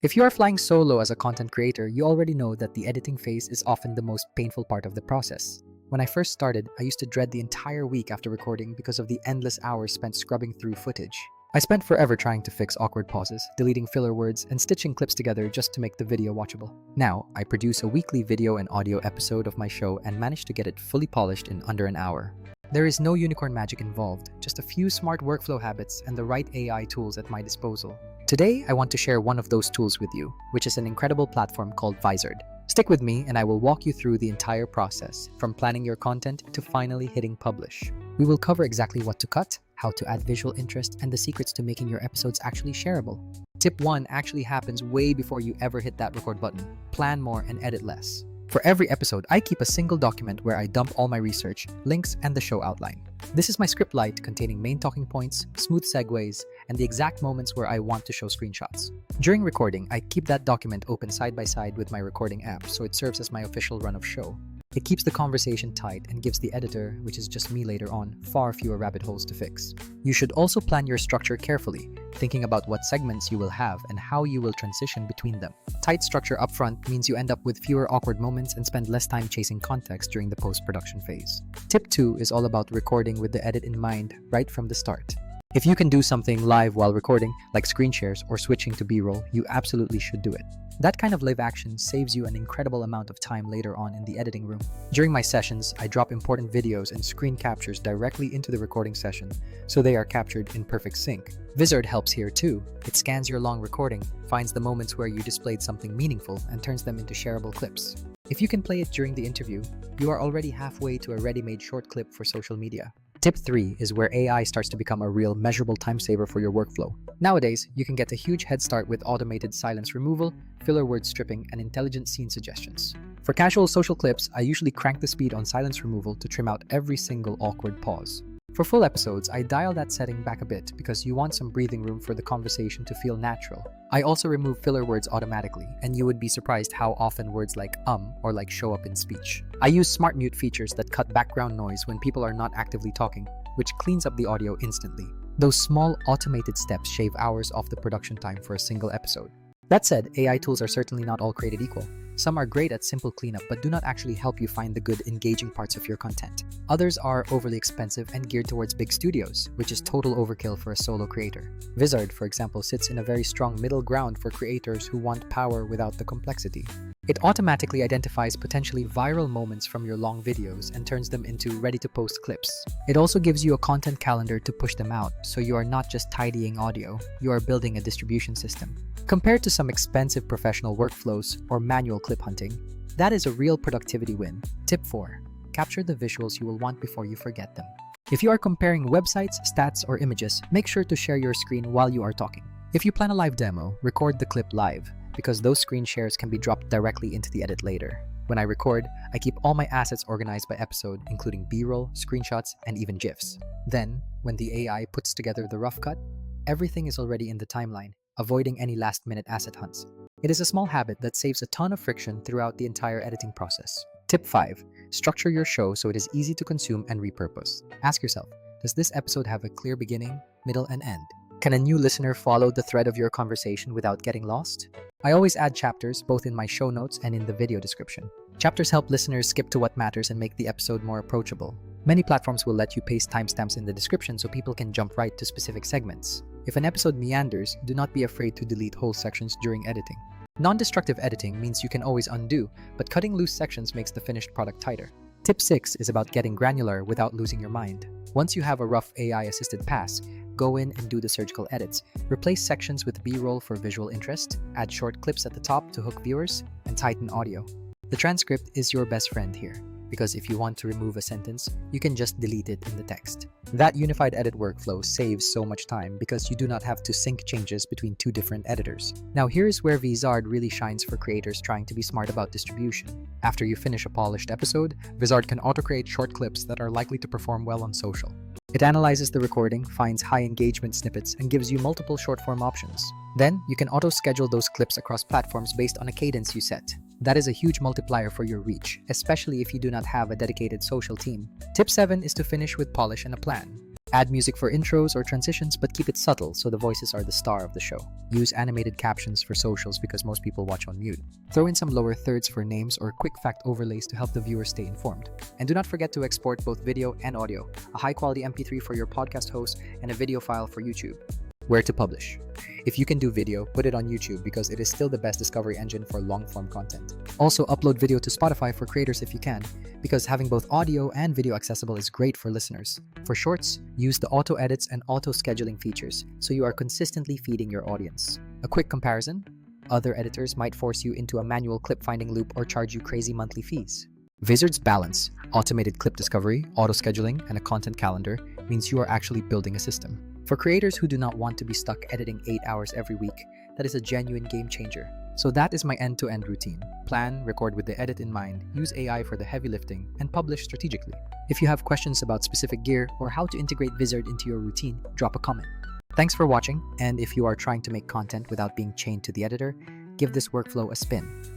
If you are flying solo as a content creator, you already know that the editing phase is often the most painful part of the process. When I first started, I used to dread the entire week after recording because of the endless hours spent scrubbing through footage. I spent forever trying to fix awkward pauses, deleting filler words, and stitching clips together just to make the video watchable. Now, I produce a weekly video and audio episode of my show and manage to get it fully polished in under an hour. There is no unicorn magic involved, just a few smart workflow habits and the right AI tools at my disposal. Today, I want to share one of those tools with you, which is an incredible platform called Vizard. Stick with me and I will walk you through the entire process, from planning your content to finally hitting publish. We will cover exactly what to cut, how to add visual interest, and the secrets to making your episodes actually shareable. Tip 1 actually happens way before you ever hit that record button. Plan more and edit less. For every episode, I keep a single document where I dump all my research, links, and the show outline. This is my script light containing main talking points, smooth segues, and the exact moments where I want to show screenshots. During recording, I keep that document open side by side with my recording app so it serves as my official run of show. It keeps the conversation tight and gives the editor, which is just me later on, far fewer rabbit holes to fix. You should also plan your structure carefully, thinking about what segments you will have and how you will transition between them. Tight structure upfront means you end up with fewer awkward moments and spend less time chasing context during the post-production phase. Tip 2 is all about recording with the edit in mind right from the start. If you can do something live while recording, like screen shares or switching to B-roll, you absolutely should do it. That kind of live action saves you an incredible amount of time later on in the editing room. During my sessions, I drop important videos and screen captures directly into the recording session, so they are captured in perfect sync. Vizard helps here too. It scans your long recording, finds the moments where you displayed something meaningful, and turns them into shareable clips. If you can play it during the interview, you are already halfway to a ready-made short clip for social media. Tip 3 is where AI starts to become a real measurable time saver for your workflow. Nowadays, you can get a huge head start with automated silence removal, filler word stripping, and intelligent scene suggestions. For casual social clips, I usually crank the speed on silence removal to trim out every single awkward pause. For full episodes, I dial that setting back a bit because you want some breathing room for the conversation to feel natural. I also remove filler words automatically, and you would be surprised how often words like or like show up in speech. I use smart mute features that cut background noise when people are not actively talking, which cleans up the audio instantly. Those small automated steps shave hours off the production time for a single episode. That said, AI tools are certainly not all created equal. Some are great at simple cleanup but do not actually help you find the good, engaging parts of your content. Others are overly expensive and geared towards big studios, which is total overkill for a solo creator. Vizard, for example, sits in a very strong middle ground for creators who want power without the complexity. It automatically identifies potentially viral moments from your long videos and turns them into ready-to-post clips. It also gives you a content calendar to push them out, so you are not just tidying audio, you are building a distribution system. Compared to some expensive professional workflows or manual clip hunting, that is a real productivity win. Tip 4. Capture the visuals you will want before you forget them. If you are comparing websites, stats, or images, make sure to share your screen while you are talking. If you plan a live demo, record the clip live, because those screen shares can be dropped directly into the edit later. When I record, I keep all my assets organized by episode, including B-roll, screenshots, and even GIFs. Then, when the AI puts together the rough cut, everything is already in the timeline, avoiding any last-minute asset hunts. It is a small habit that saves a ton of friction throughout the entire editing process. Tip 5. Structure your show so it is easy to consume and repurpose. Ask yourself, does this episode have a clear beginning, middle, and end? Can a new listener follow the thread of your conversation without getting lost? I always add chapters, both in my show notes and in the video description. Chapters help listeners skip to what matters and make the episode more approachable. Many platforms will let you paste timestamps in the description so people can jump right to specific segments. If an episode meanders, do not be afraid to delete whole sections during editing. Non-destructive editing means you can always undo, but cutting loose sections makes the finished product tighter. Tip 6 is about getting granular without losing your mind. Once you have a rough AI-assisted pass, go in and do the surgical edits. Replace sections with B-roll for visual interest, add short clips at the top to hook viewers, and tighten audio. The transcript is your best friend here, because if you want to remove a sentence, you can just delete it in the text. That unified edit workflow saves so much time because you do not have to sync changes between two different editors. Now here's where Vizard really shines for creators trying to be smart about distribution. After you finish a polished episode, Vizard can auto-create short clips that are likely to perform well on social. It analyzes the recording, finds high engagement snippets, and gives you multiple short-form options. Then, you can auto-schedule those clips across platforms based on a cadence you set. That is a huge multiplier for your reach, especially if you do not have a dedicated social team. Tip 7 is to finish with polish and a plan. Add music for intros or transitions, but keep it subtle so the voices are the star of the show. Use animated captions for socials because most people watch on mute. Throw in some lower thirds for names or quick fact overlays to help the viewer stay informed. And do not forget to export both video and audio, a high-quality MP3 for your podcast host and a video file for YouTube. Where to publish? If you can do video, put it on YouTube because it is still the best discovery engine for long-form content. Also, upload video to Spotify for creators if you can, because having both audio and video accessible is great for listeners. For shorts, use the auto edits and auto scheduling features so you are consistently feeding your audience. A quick comparison: other editors might force you into a manual clip finding loop or charge you crazy monthly fees. Vizard's balance, automated clip discovery, auto scheduling, and a content calendar means you are actually building a system. For creators who do not want to be stuck editing 8 hours every week, that is a genuine game changer. So that is my end-to-end routine. Plan, record with the edit in mind, use AI for the heavy lifting, and publish strategically. If you have questions about specific gear or how to integrate Vizard into your routine, drop a comment. Thanks for watching, and if you are trying to make content without being chained to the editor, give this workflow a spin.